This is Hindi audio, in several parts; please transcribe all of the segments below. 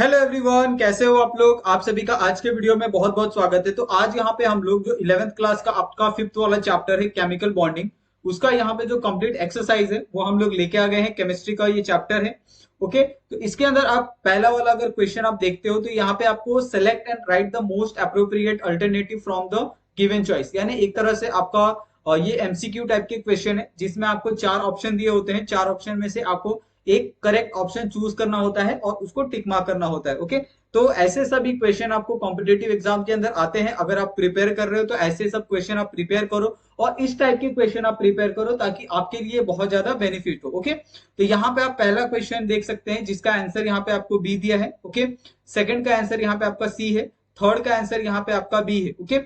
हेलो एवरीवन, कैसे हो आप लोग। आप सभी का आज के वीडियो में बहुत बहुत स्वागत है। तो आज यहाँ पे हम लोग जो 11th क्लास का आपका फिफ्थ वाला चैप्टर है केमिकल बॉन्डिंग, उसका यहाँ पे जो कंप्लीट एक्सरसाइज है वो हम लोग लेके आ गए हैं। केमिस्ट्री का ये चैप्टर है। ओके, तो इसके अंदर आप पहला वाला अगर क्वेश्चन आप देखते हो तो यहाँ पे आपको select and right the most appropriate alternative from the given choice, यानी एक तरह से आपका ये एमसीक्यू टाइप के क्वेश्चन है जिसमें आपको चार ऑप्शन दिए होते हैं। चार ऑप्शन में से आपको एक करेक्ट ऑप्शन चूज करना होता है और उसको टिक मार्क करना होता है। ओके, तो ऐसे सभी क्वेश्चन आपको कॉम्पिटेटिव एग्जाम के अंदर आते हैं। अगर आप प्रिपेयर कर रहे हो तो ऐसे सब क्वेश्चन आप प्रिपेयर करो और इस टाइप के क्वेश्चन आप प्रिपेयर करो ताकि आपके लिए बहुत ज्यादा बेनिफिट हो। ओके, तो यहाँ पे आप पहला क्वेश्चन देख सकते हैं जिसका आंसर यहाँ पे आपको बी दिया है। ओके, सेकंड का आंसर यहाँ पे आपका सी है, थर्ड का आंसर यहाँ पे आपका बी है। ओके,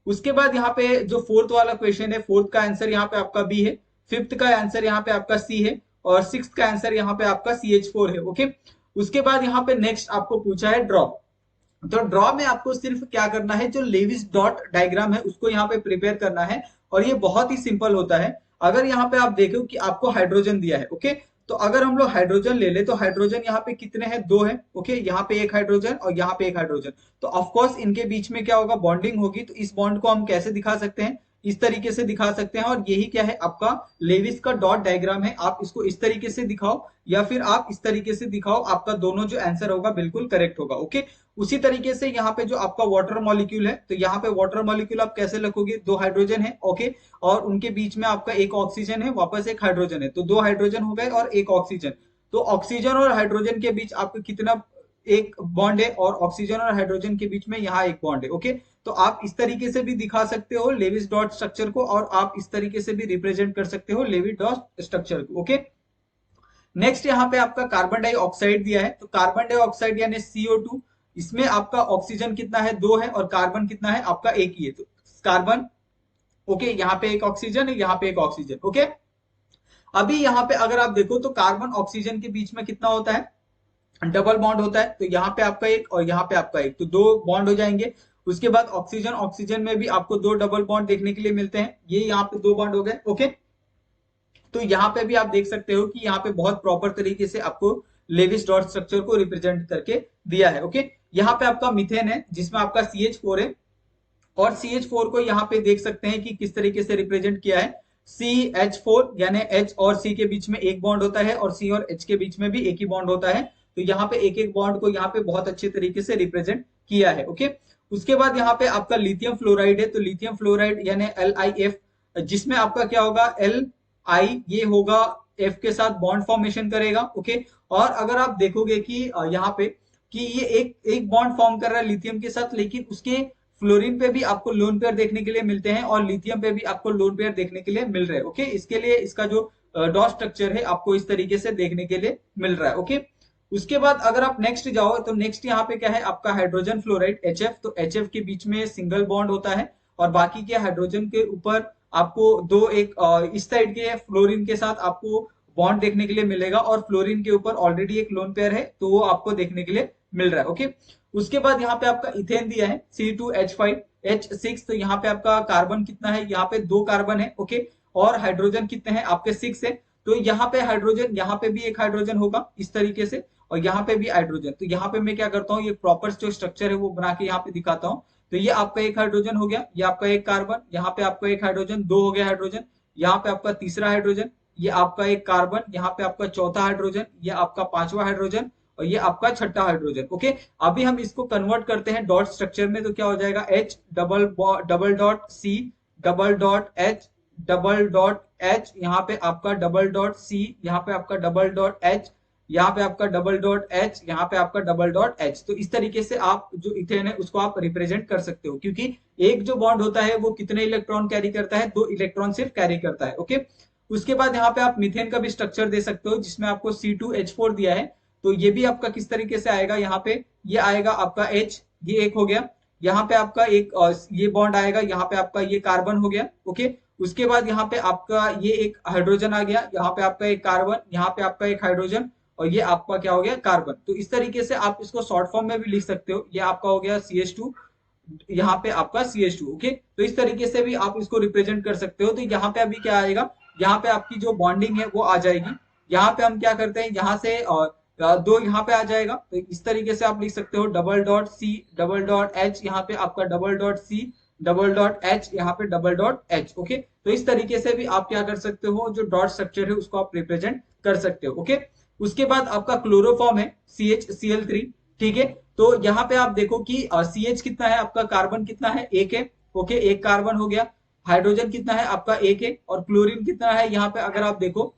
उसके बाद यहाँ पे जो फोर्थ वाला क्वेश्चन है, फोर्थ का आंसर यहाँ पे आपका बी है, फिफ्थ का आंसर यहाँ पे आपका सी है और सिक्स का आंसर यहाँ पे आपका CH4 है। ओके, उसके बाद यहाँ पे नेक्स्ट आपको पूछा है ड्रॉ। तो ड्रॉ में आपको सिर्फ क्या करना है, जो लेविस डॉट डायग्राम है उसको यहाँ पे प्रिपेयर करना है और ये बहुत ही सिंपल होता है। अगर यहाँ पे आप देखो कि आपको हाइड्रोजन दिया है, ओके, तो अगर हम लोग हाइड्रोजन ले ले तो हाइड्रोजन यहाँ पे कितने हैं, दो है। ओके, यहाँ पे एक हाइड्रोजन और यहाँ पे एक हाइड्रोजन, तो ऑफकोर्स इनके बीच में क्या होगा, बॉन्डिंग होगी। तो इस बॉन्ड को हम कैसे दिखा सकते हैं, इस तरीके से दिखा सकते हैं और यही क्या है, आपका लेविस का डॉट डायग्राम है। आप इसको इस तरीके से दिखाओ या फिर आप इस तरीके से दिखाओ, आपका दोनों जो आंसर होगा बिल्कुल करेक्ट होगा। ओके, उसी तरीके से यहाँ पे जो आपका वाटर मॉलिक्यूल है, तो यहाँ पे वाटर मॉलिक्यूल आप कैसे लिखोगे, दो हाइड्रोजन है। ओके, और उनके बीच में आपका एक ऑक्सीजन है, वापस एक हाइड्रोजन है, तो दो हाइड्रोजन हो गए और एक ऑक्सीजन। तो ऑक्सीजन और हाइड्रोजन के बीच आपको कितना, एक बॉन्ड है और ऑक्सीजन और हाइड्रोजन के बीच में यहाँ एक बॉन्ड है। ओके, तो आप इस तरीके से भी दिखा सकते हो लेविस डॉट स्ट्रक्चर को और आप इस तरीके से भी रिप्रेजेंट कर सकते हो लेविस डॉट स्ट्रक्चर को। ओके, नेक्स्ट यहाँ पे आपका कार्बन डाइऑक्साइड दिया है। तो कार्बन डाइऑक्साइड यानी CO2, इसमें आपका ऑक्सीजन कितना है, दो है और कार्बन कितना है, आपका एक ही है। तो कार्बन, ओके, यहाँ पे एक ऑक्सीजन है, यहाँ पे एक ऑक्सीजन। ओके, अभी यहाँ पे अगर आप देखो तो कार्बन ऑक्सीजन के बीच में कितना होता है, डबल बॉन्ड होता है। तो यहाँ पे आपका एक और यहाँ पे आपका एक, तो दो बॉन्ड हो जाएंगे। उसके बाद ऑक्सीजन ऑक्सीजन में भी आपको दो डबल बॉन्ड देखने के लिए मिलते हैं, ये यहाँ पे दो बॉन्ड हो गए। ओके, तो यहाँ पे भी आप देख सकते हो कि यहाँ पे बहुत प्रॉपर तरीके से आपको लेविस डॉट स्ट्रक्चर को रिप्रेजेंट करके दिया है। ओके, यहाँ पे आपका मीथेन है जिसमें आपका CH4 है और CH4 को यहाँ पे देख सकते हैं कि किस तरीके से रिप्रेजेंट किया है। CH4 यानी H और C के बीच में एक बॉन्ड होता है और C और H के बीच में भी एक ही बॉन्ड होता है। तो यहाँ पे एक एक बॉन्ड को यहाँ पे बहुत अच्छे तरीके से रिप्रेजेंट किया है। ओके, उसके बाद यहाँ पे आपका लिथियम फ्लोराइड है। तो लिथियम फ्लोराइड यानी LiF, जिसमें आपका क्या होगा, Li ये होगा F के साथ बॉन्ड फॉर्मेशन करेगा। ओके, और अगर आप देखोगे कि यहाँ पे कि ये एक एक बॉन्ड फॉर्म कर रहा है लिथियम के साथ, लेकिन उसके फ्लोरीन पे भी आपको लोन पेयर देखने के लिए मिलते हैं और लिथियम पे भी आपको लोन पेयर देखने के लिए मिल रहे हैं। ओके, इसके लिए इसका जो डॉट स्ट्रक्चर है आपको इस तरीके से देखने के लिए मिल रहा है। ओके, उसके बाद अगर आप नेक्स्ट जाओ तो नेक्स्ट यहाँ पे क्या है, आपका हाइड्रोजन फ्लोराइड HF। तो HF के बीच में सिंगल बॉन्ड होता है और बाकी के हाइड्रोजन के ऊपर आपको दो, एक इस साइड के फ्लोरीन के साथ आपको बॉन्ड देखने के लिए मिलेगा और फ्लोरीन के ऊपर ऑलरेडी एक लोन पेयर है तो वो आपको देखने के लिए मिल रहा है। ओके, उसके बाद यहाँ पे आपका इथेन दिया है C2H5H6। तो यहाँ पे आपका कार्बन कितना है, यहाँ पे दो कार्बन है। ओके, और हाइड्रोजन कितने हैं, आपके 6 है। तो यहाँ पे हाइड्रोजन, यहाँ पे भी एक हाइड्रोजन होगा इस तरीके से और यहाँ पे भी हाइड्रोजन। तो यहाँ पे मैं क्या करता हूँ, ये प्रॉपर जो स्ट्रक्चर है वो बना के यहाँ पे दिखाता हूँ। तो ये आपका एक हाइड्रोजन हो गया, ये आपका एक कार्बन, यहाँ पे आपका एक हाइड्रोजन, दो हो गया हाइड्रोजन, यहाँ पे आपका तीसरा हाइड्रोजन, ये आपका एक कार्बन, यहाँ पे आपका चौथा हाइड्रोजन, ये आपका पांचवा हाइड्रोजन और ये आपका छठा हाइड्रोजन। ओके, अभी हम इसको कन्वर्ट करते हैं डॉट स्ट्रक्चर में। तो क्या हो जाएगा, H double double dot C double dot H double dot H, यहाँ पे आपका डबल डॉट C, यहाँ पे आपका डबल डॉट H, यहाँ पे आपका डबल डॉट H, यहाँ पे आपका डबल डॉट H। तो इस तरीके से आप जो इथेन है उसको आप रिप्रेजेंट कर सकते हो, क्योंकि एक जो बॉन्ड होता है वो कितने इलेक्ट्रॉन कैरी करता है, दो इलेक्ट्रॉन सिर्फ कैरी करता है। ओके, उसके बाद यहाँ पे आप मीथेन का भी स्ट्रक्चर दे सकते हो जिसमें आपको C2H4 दिया है। तो ये भी आपका किस तरीके से आएगा, यहाँ पे ये आएगा आपका H, ये एक हो गया, यहाँ पे आपका एक ये बॉन्ड आएगा, यहाँ पे आपका ये कार्बन हो गया। ओके, उसके बाद यहाँ पे आपका ये एक हाइड्रोजन आ गया, यहाँ पे आपका एक कार्बन, यहाँ पे आपका एक हाइड्रोजन और ये आपका क्या हो गया, कार्बन। तो इस तरीके से आप इसको शॉर्ट फॉर्म में भी लिख सकते हो, ये आपका हो गया CH2, यहाँ पे आपका CH2। ओके, तो इस तरीके से भी आप इसको रिप्रेजेंट कर सकते हो। तो यहाँ पे अभी क्या आएगा, यहाँ पे आपकी जो बॉन्डिंग है वो आ जाएगी। यहाँ पे हम क्या करते हैं, यहाँ से दो यहाँ पे आ जाएगा। तो इस तरीके से आप लिख सकते हो double dot C double dot H, यहाँ पे आपका double dot C double dot H, यहाँ पे डबल डॉट एच। ओके, तो इस तरीके से भी आप क्या कर सकते हो, जो डॉट स्ट्रक्चर है उसको आप रिप्रेजेंट कर सकते हो। ओके, उसके बाद आपका क्लोरोफॉर्म है CH Cl3। ठीक है, तो यहाँ पे आप देखो कि CH कितना है आपका, कार्बन कितना है, एक है। ओके, एक कार्बन हो गया। हाइड्रोजन कितना है आपका, एक है। और क्लोरीन कितना है यहाँ पे अगर आप देखो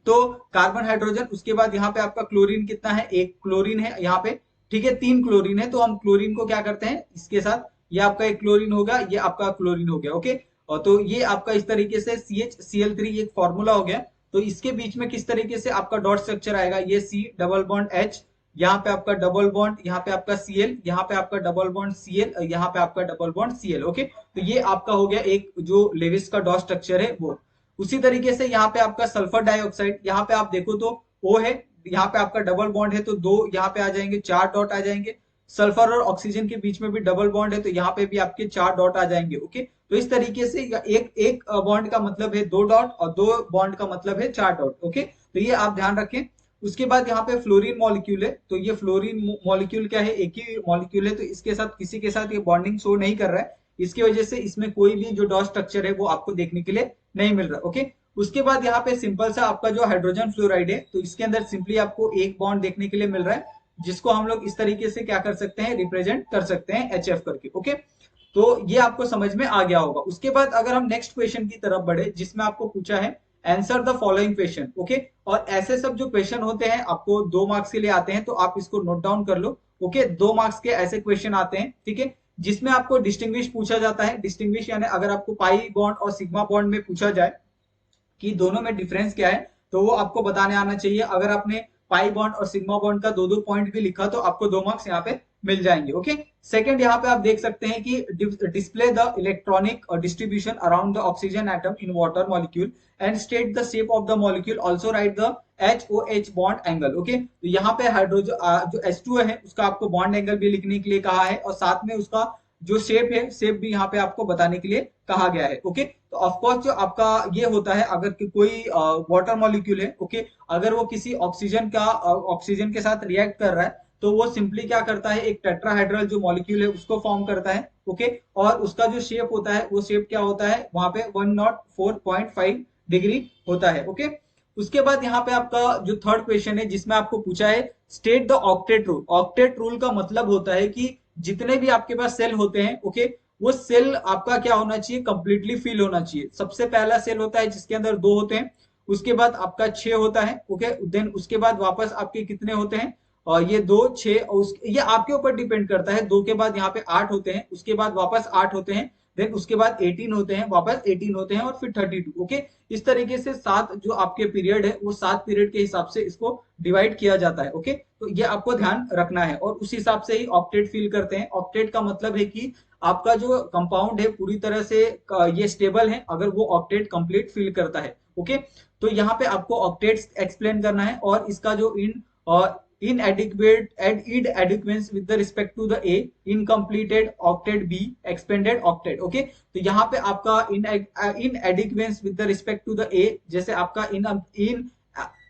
तो कार्बन हाइड्रोजन, उसके बाद यहाँ पे आपका क्लोरीन कितना है, एक क्लोरीन है यहाँ पे। ठीक है, तीन क्लोरीन है, तो हम क्लोरीन को क्या करते हैं इसके साथ, ये आपका एक क्लोरीन होगा, ये आपका क्लोरीन हो गया। ओके, और तो ये आपका इस तरीके से CH Cl3 एक फॉर्मूला हो गया। तो इसके बीच में किस तरीके से आपका डॉट स्ट्रक्चर आएगा, ये C डबल बॉन्ड H, यहाँ पे आपका डबल बॉन्ड, यहाँ पे आपका Cl, यहाँ पे आपका डबल बॉन्ड Cl, यहाँ पे आपका डबल बॉन्ड Cl। ओके, तो ये आपका हो गया एक जो लेविस का डॉट स्ट्रक्चर है वो। उसी तरीके से यहाँ पे आपका सल्फर डाइऑक्साइड, यहाँ पे आप देखो तो O है, यहाँ पे आपका डबल बॉन्ड है, तो दो यहाँ पे आ जाएंगे, चार डॉट आ जाएंगे। सल्फर और ऑक्सीजन के बीच में भी डबल बॉन्ड है, तो यहाँ पे भी आपके चार डॉट आ जाएंगे। ओके, तो इस तरीके से एक एक बॉन्ड का मतलब है दो डॉट, और दो बॉन्ड का मतलब है चार डॉट। ओके, तो ये आप ध्यान रखें। उसके बाद यहाँ पे फ्लोरीन मॉलिक्यूल है, तो ये फ्लोरीन मॉलिक्यूल क्या है, एक ही मॉलिक्यूल है, तो इसके साथ किसी के साथ ये बॉन्डिंग शो नहीं कर रहा है, इसकी वजह से इसमें कोई भी जो डॉट स्ट्रक्चर है वो आपको देखने के लिए नहीं मिल रहा। ओके, उसके बाद यहाँ पे सिंपल सा आपका जो हाइड्रोजन फ्लोराइड है, तो इसके अंदर सिंपली आपको एक बॉन्ड देखने के लिए मिल रहा है, जिसको हम लोग इस तरीके से क्या कर सकते हैं, रिप्रेजेंट कर सकते हैं HF करके। ओके, तो ये आपको समझ में आ गया होगा। उसके बाद अगर हम नेक्स्ट क्वेश्चन की तरफ बढ़े, जिसमें आपको पूछा है answer the following question. Okay, और ऐसे सब जो क्वेश्चन होते हैं आपको 2 मार्क्स के लिए आते हैं, तो आप इसको नोट डाउन कर लो। ओके, 2 मार्क्स के ऐसे क्वेश्चन आते हैं, ठीक है, जिसमें आपको डिस्टिंग्विश पूछा जाता है। डिस्टिंग्विश यानी अगर आपको पाई बॉन्ड और सिग्मा बॉन्ड में पूछा जाए कि दोनों में डिफरेंस क्या है, तो वो आपको बताने आना चाहिए। अगर आपने पाई बॉन्ड और सिग्मा बॉन्ड का दो दो पॉइंट भी लिखा, तो आपको 2 मार्क्स यहाँ पे मिल जाएंगे। ओके, सेकंड यहाँ पे आप देख सकते हैं कि display the electronic distribution around the oxygen atom in water molecule and state the shape of the molecule, also right the HOH bond angle. Okay, तो यहाँ पे हाइड्रोजन जो H2 है उसका आपको बॉन्ड एंगल भी लिखने के लिए कहा है, और साथ में उसका जो शेप है, शेप भी यहाँ पे आपको बताने के लिए कहा गया है। ओके, तो ऑफकोर्स जो आपका ये होता है, अगर कोई वाटर मॉलिक्यूल है, ओके, अगर वो किसी ऑक्सीजन के साथ रिएक्ट कर रहा है, तो वो सिंपली क्या करता है, एक टेट्राहाइड्रल जो मॉलिक्यूल है उसको फॉर्म करता है। ओके, और उसका जो शेप होता है, वो शेप क्या होता है, वहां पे 104.5 डिग्री होता है। ओके, उसके बाद यहाँ पे आपका जो थर्ड क्वेश्चन है, जिसमें आपको पूछा है state the octet rule. Octet rule का मतलब होता है कि जितने भी आपके पास सेल होते हैं, ओके, वो सेल आपका क्या होना चाहिए, कंप्लीटली फिल होना चाहिए। सबसे पहला सेल होता है जिसके अंदर दो होते हैं, उसके बाद आपका 6 होता है। ओके, देन उसके बाद वापस आपके कितने होते हैं, और ये 2 6, और ये आपके ऊपर डिपेंड करता है। 2 के बाद यहाँ पे 8 होते हैं, उसके बाद वापस 8 होते हैं, देन उसके बाद 18 होते हैं, वापस 18 होते हैं, और फिर 32। ओके, इस तरीके से 7 जो आपके पीरियड है, वो 7 पीरियड के हिसाब से इसको डिवाइड किया जाता है। ओके, तो ये आपको ध्यान रखना है, और उस हिसाब से ही ऑक्टेट फील करते हैं। ऑक्टेट का मतलब है कि आपका जो कंपाउंड है पूरी तरह से ये स्टेबल है, अगर वो ऑक्टेट कंप्लीट फील करता है। ओके, तो यहाँ पे आपको ऑक्टेट्स एक्सप्लेन करना है, और इसका जो inadequate and inadequacy with the respect to the A, incompleted octet B, expanded octet। Okay, तो यहाँ पे आपका inadequacy with the respect to the A, जैसे आपका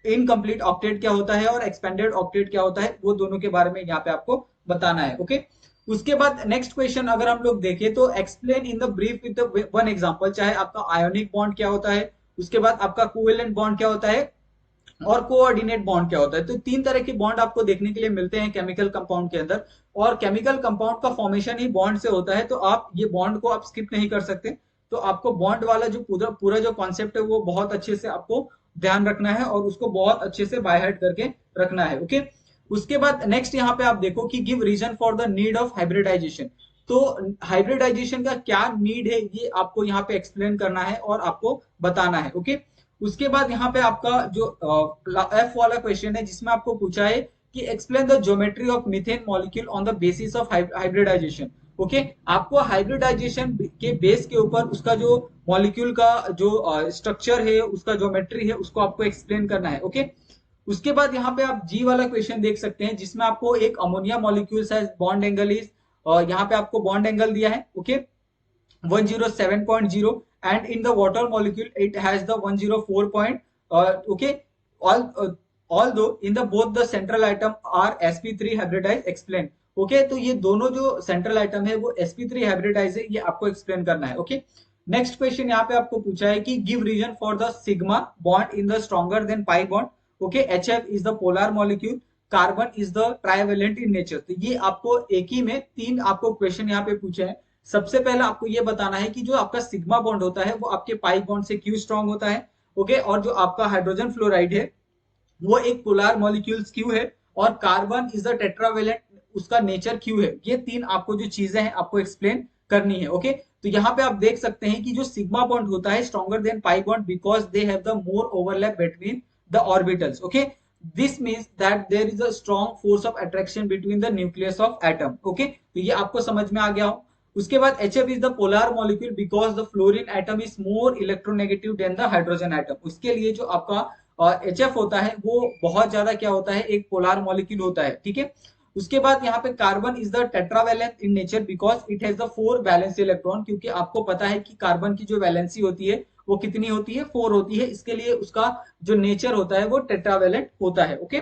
इनकम्प्लीट ऑक्टेट क्या होता है और एक्सपेंडेड ऑक्टेट क्या होता है, वो दोनों के बारे में यहाँ पे आपको बताना है। ओके, उसके बाद नेक्स्ट क्वेश्चन अगर हम लोग देखें, तो explain in the brief with one example. चाहे आपका आयोनिक बॉन्ड क्या होता है, उसके बाद आपका कोवेलेंट बॉन्ड क्या होता है, और कोऑर्डिनेट बॉन्ड क्या होता है। तो 3 तरह के बॉन्ड आपको देखने के लिए मिलते हैं केमिकल कंपाउंड के अंदर, और केमिकल कंपाउंड का फॉर्मेशन ही बॉन्ड से होता है, तो आप ये बॉन्ड को आप स्किप नहीं कर सकते। तो आपको बॉन्ड वाला जो पूरा पूरा जो कॉन्सेप्ट है वो बहुत अच्छे से आपको ध्यान रखना है, और उसको बहुत अच्छे से बाय हार्ट करके रखना है। ओके, उसके बाद नेक्स्ट यहाँ पे आप देखो कि give reason for the need of hybridisation. तो हाइब्रिडाइजेशन का क्या नीड है, ये आपको यहाँ पे एक्सप्लेन करना है और आपको बताना है। ओके, उसके बाद यहाँ पे आपका जो F वाला क्वेश्चन है, जिसमें आपको पूछा है कि explain the geometry of methane molecule on the basis of hybridisation. Okay, आपको हाइब्रिडाइजेशन के बेस के ऊपर उसका जो मॉलिक्यूल का जो स्ट्रक्चर है, उसका ज्योमेट्री है, उसको आपको एक्सप्लेन करना है। ओके, उसके बाद यहाँ पे आप जी वाला क्वेश्चन देख सकते हैं, जिसमें आपको एक ammonia molecule size bond angle is, और यहाँ पे आपको बॉन्ड एंगल दिया है। Okay, 107.0, and in the water molecule it has the 104 point। okay, all although in the both the central item are sp3 hybridise explain. Okay, तो ये दोनों जो सेंट्रल आइटम है वो sp3 हाइब्रिडाइज है, ये आपको एक्सप्लेन करना है। ओके, नेक्स्ट क्वेश्चन यहाँ पे आपको पूछा है कि give reason for the sigma bond in the stronger than pi bond. Okay, HF is the polar molecule, carbon is the trivalent in nature. तो ये आपको एक ही में तीन आपको क्वेश्चन यहाँ पे पूछे हैं। सबसे पहला आपको ये बताना है कि जो आपका सिग्मा बॉन्ड होता है वो आपके पाई बॉन्ड से क्यों स्ट्रॉन्ग होता है। ओके, और जो आपका हाइड्रोजन फ्लोराइड है वो एक पोलर मॉलिक्यूल्स क्यों है, और कार्बन इज द टेट्रावेलेंट, उसका नेचर क्यों है। ये तीन आपको जो चीजें हैं आपको एक्सप्लेन करनी है। ओके, तो यहाँ पे आप देख सकते हैं कि जो सिग्मा बॉन्ड होता है stronger than pi bond because they have the more overlap between the orbitals. Okay, this means that there is a strong force of attraction between the nucleus of atom. Okay, तो ये आपको समझ में आ गया हो। उसके बाद HF is the polar molecule because the fluorine atom is more electronegative than the hydrogen atom. उसके लिए जो आपका HF होता है वो बहुत ज्यादा क्या होता है, एक पोलर मॉलिक्यूल होता है। ठीक है, उसके बाद यहाँ पे carbon is the tetravalent in nature because it has the 4 valency electron, क्योंकि आपको पता है कि कार्बन की जो वैलेंसी होती है वो कितनी होती है, 4 होती है, इसके लिए उसका जो नेचर होता है वो टेट्रावेलेंट होता है। ओके,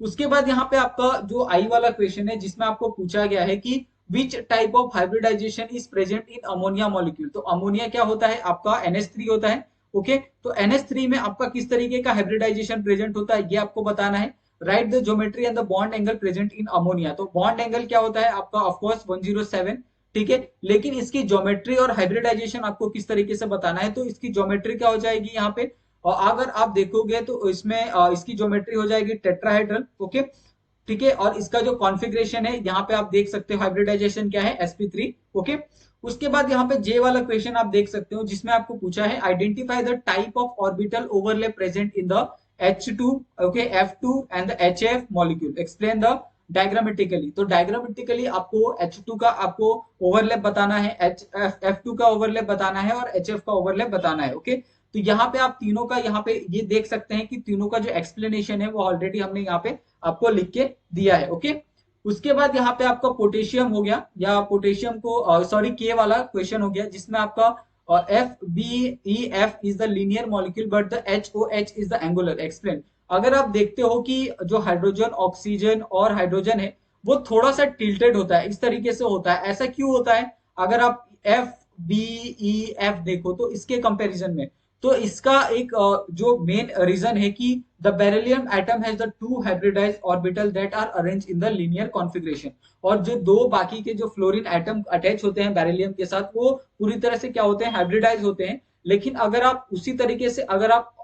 उसके बाद यहाँ पे आपका जो आई वाला क्वेश्चन है जिसमें आपको पूछा गया है कि which type of hybridisation is present in ammonia molecule. तो अमोनिया क्या होता है, आपका NH3 होता है। ओके, तो NH3 में आपका किस तरीके का हाइब्रिडाइजेशन प्रेजेंट होता है ये आपको बताना है। Right the geometry and the bond angle present in ammonia. तो बॉन्ड एंगल क्या होता है आपका, ऑफकोर्स 107। ठीक है, लेकिन इसकी ज्योमेट्री और हाइब्रिडाइजेशन आपको किस तरीके से बताना है, तो इसकी ज्योमेट्री क्या हो जाएगी यहाँ पे, और अगर आप देखोगे तो इसमें इसकी ज्योमेट्री हो जाएगी टेट्राहेड्रल। ओके, ठीक है, और इसका जो कॉन्फ़िगरेशन है यहाँ पे आप देख सकते हो, हाइब्रिडाइजेशन क्या है, sp3। ओके, उसके बाद यहाँ पे जे वाला क्वेश्चन आप देख सकते हो जिसमें आपको पूछा है identify the type of orbital overlap present in the H2, okay, F2 and the HF molecule, explain the diagrammatically. तो डायग्रामेटिकली आपको H2 का आपको ओवरलैप बताना है, F2 का ओवरलैप बताना है और HF का ओवरलैप बताना है। ओके, तो यहाँ पे आप तीनों का यहाँ पे ये देख सकते हैं कि तीनों का जो एक्सप्लेनेशन है वो ऑलरेडी हमने यहाँ पे आपको लिख के दिया है। ओके, उसके बाद यहाँ पे आपका पोटेशियम हो गया, या पोटेशियम को सॉरी के वाला क्वेश्चन हो गया जिसमें आपका FbEF is the linear molecule but the HOH is the angular, explain. अगर आप देखते हो कि जो हाइड्रोजन, ऑक्सीजन और हाइड्रोजन है वो थोड़ा सा टिल्टेड होता है, इस तरीके से होता है, ऐसा क्यों होता है। अगर आप FbEF देखो तो इसके कंपैरिजन में, तो इसका एक जो मेन रीजन है कि the beryllium atom has the 2 hybridised orbital that are arrange in the linear configuration. और जो दो बाकी के जो फ्लोरीन एटम अटैच होते हैं बेरिलियम के साथ वो पूरी तरह से क्या होते हैं, हाइब्रिडाइज होते हैं। लेकिन अगर आप उसी तरीके से अगर आप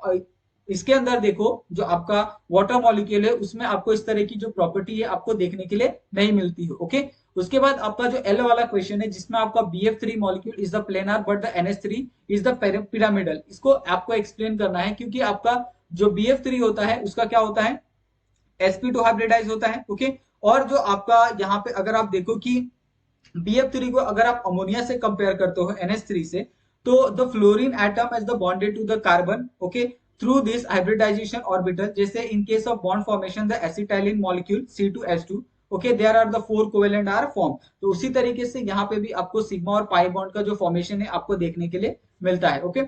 इसके अंदर देखो जो आपका वाटर मॉलिक्यूल है उसमें आपको इस तरह की जो प्रॉपर्टी है आपको देखने के लिए नहीं मिलती है। ओके, उसके बाद आपका जो एल वाला क्वेश्चन है जिसमें आपका BF3 molecule is the planar but the NH3 is the pyramidal, इसको आपको एक्सप्लेन करना है क्योंकि आपका जो BF3 होता है उसका क्या होता है, sp2 हाइब्रिडाइज होता है। ओके, और जो आपका यहाँ पे अगर आप देखो कि BF3 को अगर आप अमोनिया से कंपेयर करते हो NH3 से, तो the fluorine atom is the bonded to the carbon. Okay, through this hybridization orbital, जैसे in case of bond formation the acetylene molecule C2H2, okay, there are the 4 covalent are form. तो उसी तरीके से यहाँ पे भी आपको सिग्मा और पाई बॉन्ड का जो फॉर्मेशन है आपको देखने के लिए मिलता है। ओके,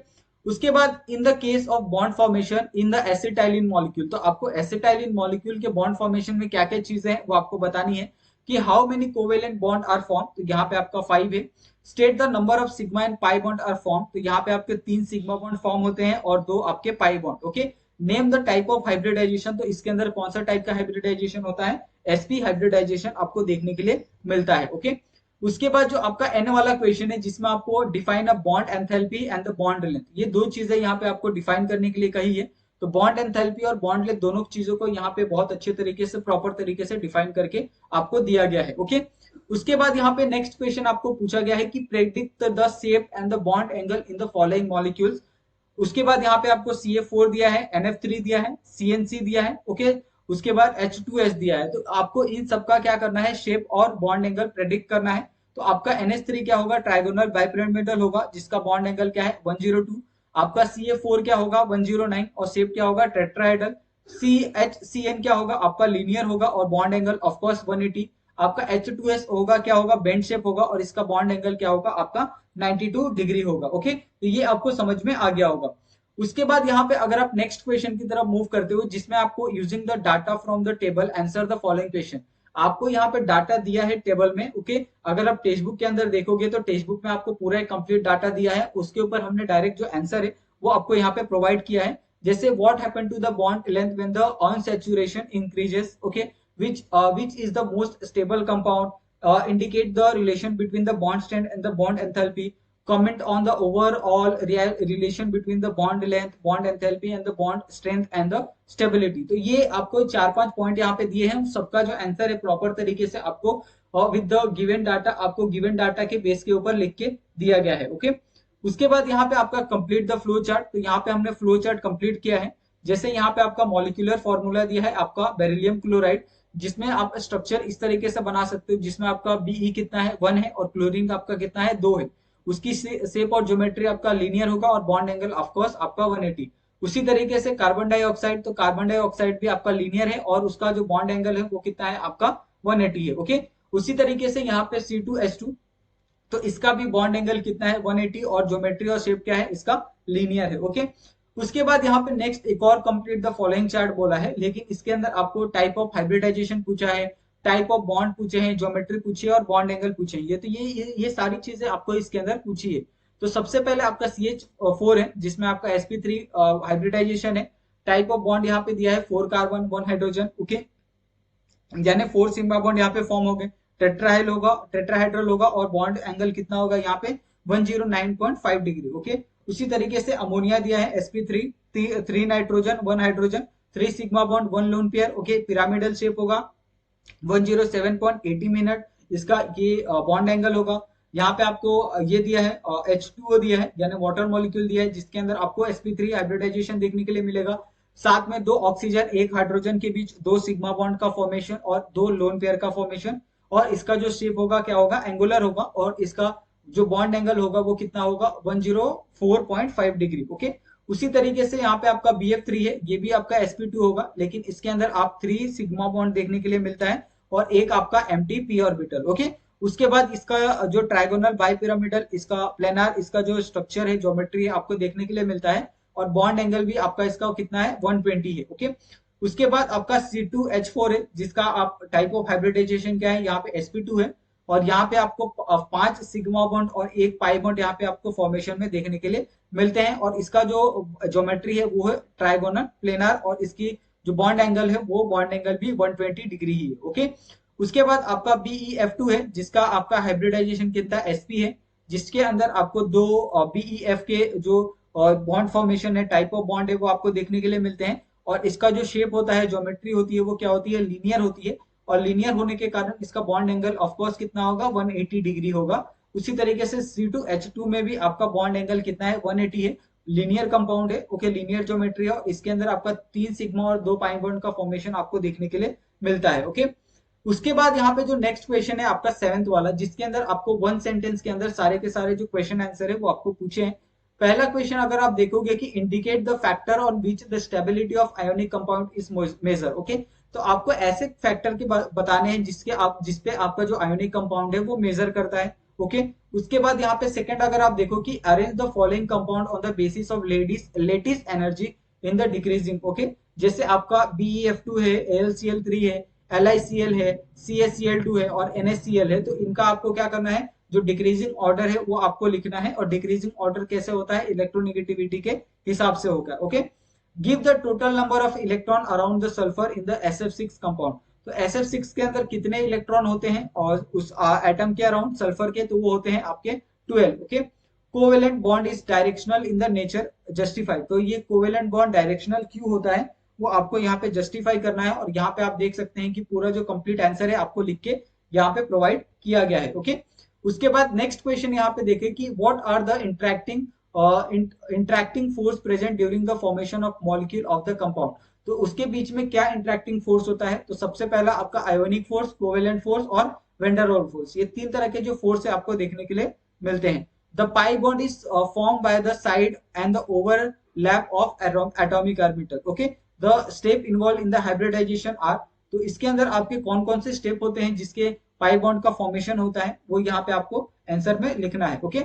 उसके बाद in the case of bond formation in the acetylene molecule, तो आपको एसिटाइलिन मॉलिक्यूल के बॉन्ड फॉर्मेशन में क्या क्या चीजें हैं वो आपको बतानी है कि how many covalent bond are form, तो यहाँ पे आपका 5 है। State the number of sigma and pi bond are form, तो यहाँ पे आपके 3 सिग्मा बॉन्ड फॉर्म होते हैं और 2 आपके pi bond. Okay, name the type of hybridisation, तो इसके अंदर कौन सा टाइप का हाइब्रिडाइजेशन होता है, sp हाइब्रिडाइजेशन आपको देखने के लिए मिलता है। ओके, उसके बाद जो आपका n वाला क्वेश्चन है जिसमें आपको define a bond enthalpy and the bond length, ये दो चीजें यहाँ पे आपको डिफाइन करने के लिए कही है। तो बॉन्ड एंथैल्पी और बॉन्ड लेंथ दोनों चीजों को यहाँ पे बहुत अच्छे तरीके से प्रॉपर तरीके से डिफाइन करके आपको दिया गया है। ओके, उसके बाद यहाँ पे नेक्स्ट क्वेश्चन आपको पूछा गया है कि predict the shape and the bond angle in the following molecules. उसके बाद यहाँ पे आपको CF4 दिया है, NF3 दिया है, CNC दिया है। ओके, उसके बाद H2S दिया है। तो आपको इन सबका क्या करना है, शेप और बॉन्ड एंगल प्रेडिक्ट करना है। तो आपका NH3 क्या होगा, ट्राइगोनल बाइपिरामिडल होगा जिसका बॉन्ड एंगल क्या है 102। आपका CF4 क्या होगा 109 और शेप क्या होगा टेट्राहेड्रल। CHCN क्या होगा आपका लीनियर होगा और बॉन्ड एंगल ऑफ कोर्स 180। आपका H2S होगा क्या होगा बेंड शेप होगा और इसका बॉन्ड एंगल क्या होगा आपका 92 डिग्री होगा। ओके, तो ये आपको समझ में आ गया होगा। उसके बाद यहाँ पे अगर आप नेक्स्ट क्वेश्चन की तरफ मूव करते हो जिसमें आपको using the data from the table answer the following question, आपको यहाँ पे डाटा दिया है टेबल में, ओके। अगर आप टेक्स्ट बुक के अंदर देखोगे तो टेक्स्ट बुक में आपको पूरा एक कंप्लीट डाटा दिया है, उसके ऊपर हमने डायरेक्ट जो आंसर है वो आपको यहाँ पे प्रोवाइड किया है। जैसे what happen to the bond length when the unsaturation increases, okay, which is the most stable compound, indicate the relation between the bond strength and the bond enthalpy, comment on the overall relation between the bond length, bond enthalpy and the bond strength and the stability। तो ये आपको 4-5 पॉइंट यहाँ पे दिए हैं, सबका जो आंसर है प्रॉपर तरीके से आपको विद द गिवन डाटा, आपको गिवन डाटा के बेस के ऊपर लिख के दिया गया है, ओके। उसके बाद यहाँ पे आपका कंप्लीट द फ्लो चार्ट, तो यहाँ पे हमने फ्लो चार्ट कंप्लीट किया है। जैसे यहाँ पे आपका मॉलिक्यूलर फॉर्मूला दिया है आपका बेरिलियम क्लोराइड, जिसमें आप स्ट्रक्चर इस तरीके से बना सकते हो जिसमें आपका बीई कितना है 1 है और क्लोरीन का आपका कितना है 2 है। उसकी शेप और ज्योमेट्री आपका लीनियर होगा और बॉन्ड एंगल ऑफ कोर्स आपका 180। उसी तरीके से कार्बन डाइऑक्साइड, तो कार्बन डाइऑक्साइड भी आपका लीनियर है और उसका जो बॉन्ड एंगल है वो कितना है आपका 180 है, ओके। उसी तरीके से यहाँ पे C2H2, तो इसका भी बॉन्ड एंगल कितना है 180 और ज्योमेट्री और शेप क्या है इसका लीनियर है, ओके। उसके बाद यहाँ पे नेक्स्ट एक और कंप्लीट द फॉलोइंग चार्ट बोला है, लेकिन इसके अंदर आपको टाइप ऑफ हाइब्रिडाइजेशन पूछा है, टाइप ऑफ बॉन्ड पूछे हैं, ज्योमेट्री पूछी है और बॉन्ड एंगल पूछे हैं। ये तो ये सारी चीजें आपको इसके अंदर पूछी है। तो सबसे पहले आपका CH4 है जिसमें आपका sp3 हाइब्रिडाइजेशन है। टाइप ऑफ बॉन्ड यहाँ पे दिया है 4 कार्बन 1 हाइड्रोजन, ओके, यानी 4 सिग्मा बॉन्ड यहाँ पे फॉर्म हो गए। टेट्राहेड्रल होगा और बॉन्ड एंगल कितना होगा यहाँ पे 109.5 डिग्री, ओके। उसी तरीके से अमोनिया दिया है sp3 3 nitrogen 1 hydrogen 3 sigma bond 1 lone pair, okay. Pyramidal shape होगा 107.80 मिनट, इसका ये बॉन्ड एंगल होगा। यहाँ पे आपको ये दिया है H2O दिया है यानी वाटर मॉलिक्यूल दिया है जिसके अंदर आपको sp3 हाइब्रिडाइजेशन देखने के लिए मिलेगा। साथ में 2 ऑक्सीजन 1 हाइड्रोजन के बीच 2 सिग्मा बॉन्ड का फॉर्मेशन और 2 लोन पेयर का फॉर्मेशन, और इसका जो शेप होगा क्या होगा एंगुलर होगा और इसका जो बॉन्ड एंगल होगा वो कितना होगा 104.5 डिग्री, ओके। उसी तरीके से यहाँ पे आपका BF3 है, ये भी आपका sp2 होगा लेकिन इसके अंदर आप 3 सिग्मा बॉन्ड देखने के लिए मिलता है और एक आपका एम्प्टी p ऑर्बिटल, ओके। उसके बाद इसका जो ट्राइगोनल बाइपिरामिडल, इसका प्लेनार, इसका जो स्ट्रक्चर है ज्योमेट्री है आपको देखने के लिए मिलता है और बॉन्ड एंगल भी आपका इसका कितना है 120 है, ओके। उसके बाद आपका C2H4 है जिसका आप टाइप ऑफ हाइब्रिडाइजेशन क्या है यहाँ पे sp2 है और यहाँ पे आपको 5 सिग्मा बॉन्ड और एक पाई बॉन्ड यहाँ पे आपको फॉर्मेशन में देखने के लिए मिलते हैं और इसका जो ज्योमेट्री है वो है ट्राइगोनल प्लेनार और इसकी जो बॉन्ड एंगल है वो बॉन्ड एंगल भी 120 डिग्री ही है, ओके। उसके बाद आपका BeF2 है जिसका आपका हाइब्रिडाइजेशन कितना sp है, जिसके अंदर आपको 2 BeF के जो बॉन्ड फॉर्मेशन है, टाइप ऑफ बॉन्ड है वो आपको देखने के लिए मिलते हैं और इसका जो शेप होता है ज्योमेट्री होती है वो क्या होती है लीनियर होती है और लीनियर होने के कारण इसका बॉन्ड एंगल ऑफ कोर्स कितना होगा 180 डिग्री होगा। उसी तरीके से C2H2 में भी आपका बॉन्ड एंगल कितना है 180 है, लीनियर कंपाउंड है, ओके, लीनियर ज्योमेट्री है और इसके अंदर आपका 3 सिग्मा और 2 पाई बॉन्ड का फॉर्मेशन आपको देखने के लिए मिलता है, ओके। उसके बाद यहाँ पे जो नेक्स्ट क्वेश्चन है आपका 7th वाला जिसके अंदर आपको 1 सेंटेंस के अंदर सारे के सारे जो क्वेश्चन आंसर है वो आपको पूछे हैं। पहला क्वेश्चन अगर आप देखोगे कि indicate the factor on which the stability of ionic compound is major, okay. तो आपको ऐसे फैक्टर के बताने हैं जिसपे आपका जो आयोनिक कंपाउंड है वो मेजर करता है, ओके। उसके बाद यहाँ पे सेकंड अगर आप देखो कि arrange the following compound on the basis of latest energy in the decreasing, okay. जैसे आपका BeF2 है, AlCl3 है, LiCl है, CaCl2 है और NaCl है, तो इनका आपको क्या करना है जो डिक्रीजिंग ऑर्डर है वो आपको लिखना है और डिक्रीजिंग ऑर्डर कैसे होता है इलेक्ट्रोनेगेटिविटी के हिसाब से होगा, okay. Give the total number of electron around the sulphur in the SF6 compound, तो SF6 के अंदर कितने इलेक्ट्रॉन होते हैं और उस एटम के अराउंड सल्फर के, तो वो होते हैं आपके 12, okay. Covalent bond is directional in the nature justify, तो ये कोवेलेंट बॉन्ड डायरेक्शनल क्यों होता है वो आपको यहाँ पे जस्टिफाई करना है और यहाँ पे आप देख सकते हैं कि पूरा जो कंप्लीट आंसर है आपको लिख के यहाँ पे प्रोवाइड किया गया है, ओके। उसके बाद नेक्स्ट क्वेश्चन यहाँ पे देखें कि what are the interacting force present during the formation of molecule of the compound, तो उसके बीच में क्या इंटरैक्टिंग फोर्स होता है। तो सबसे पहला आपका आयोनिक फोर्स, कोवेलेंट फोर्स और वेन डेर वाल्स फोर्स, ये 3 तरह के जो फोर्स है आपको देखने के लिए मिलते हैं। The pi bond is form by the side and the overlap of atomic orbital, okay. The step involve in the hybridisation are, तो इसके अंदर आपके कौन कौन से स्टेप होते हैं जिसके पाई बॉन्ड का फॉर्मेशन होता है वो यहाँ पे आपको आंसर में लिखना है, okay.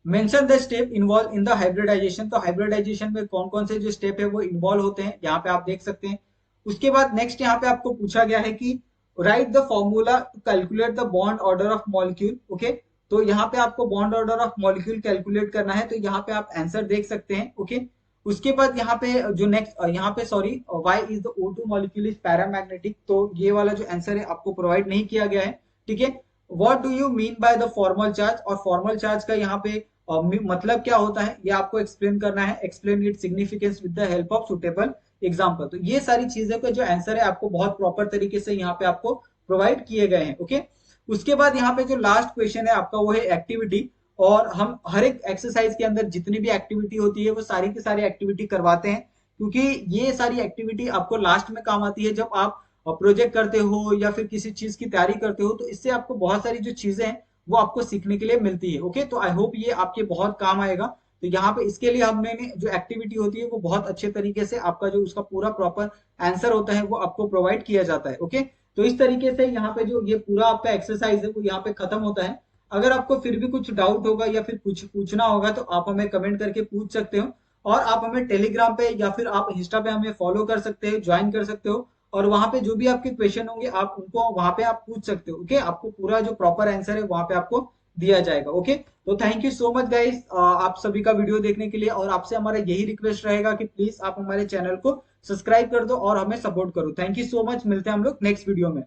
Mention the step involve in the hybridisation. तो हाइब्रिडाइजेशन में कौन कौन से जो स्टेप है वो इन्वॉल्व होते हैं, यहाँ पे आप देख सकते हैं। उसके बाद नेक्स्ट यहाँ पे आपको पूछा गया है कि write the formula to calculate the bond order of molecule. Okay, तो यहाँ पे आपको bond order of molecule calculate करना है, तो यहाँ पे आप आंसर देख सकते हैं। ओके, उसके बाद यहाँ पे जो नेक्स्ट यहाँ पे sorry, why is the O2 molecule is paramagnetic, तो ये वाला जो आंसर है आपको प्रोवाइड नहीं किया गया है। ठीक है, what do you mean by the formal charge, और फॉर्मल चार्ज का यहाँ पे मतलब क्या होता है ये आपको एक्सप्लेन करना है। Explain it significance with the help of suitable example. तो ये सारी चीजें का जो आंसर है आपको बहुत प्रॉपर तरीके से यहाँ पे आपको प्रोवाइड किए गए हैं। ओके, उसके बाद यहाँ पे जो लास्ट क्वेश्चन है आपका वो है एक्टिविटी। और हम हर एक एक्सरसाइज के अंदर जितनी भी एक्टिविटी होती है वो सारी की सारी एक्टिविटी करवाते हैं, क्योंकि ये सारी एक्टिविटी आपको लास्ट में काम आती है जब आप प्रोजेक्ट करते हो या फिर किसी चीज की तैयारी करते हो, तो इससे आपको बहुत सारी जो चीजें हैं वो आपको सीखने के लिए मिलती है। ओके, तो आई होप ये आपके बहुत काम आएगा। तो यहाँ पे इसके लिए हमने जो एक्टिविटी होती है वो बहुत अच्छे तरीके से आपका जो उसका पूरा प्रॉपर आंसर होता है वो आपको प्रोवाइड किया जाता है। ओके, तो इस तरीके से यहाँ पे जो ये पूरा आपका एक्सरसाइज है वो यहाँ पे खत्म होता है। अगर आपको फिर भी कुछ डाउट होगा या फिर कुछ पूछना होगा तो आप हमें कमेंट करके पूछ सकते हो, और आप हमें टेलीग्राम पे या फिर आप इंस्टा पे हमें फॉलो कर सकते हो, ज्वाइन कर सकते हो, और वहां पे जो भी आपके क्वेश्चन होंगे आप उनको वहां पे आप पूछ सकते हो। ओके, आपको पूरा जो प्रॉपर आंसर है वहां पे आपको दिया जाएगा। ओके, तो thank you so much guys आप सभी का वीडियो देखने के लिए, और आपसे हमारा यही रिक्वेस्ट रहेगा कि प्लीज आप हमारे चैनल को सब्सक्राइब कर दो और हमें सपोर्ट करो। थैंक यू सो मच, मिलते हैं हम लोग नेक्स्ट वीडियो में।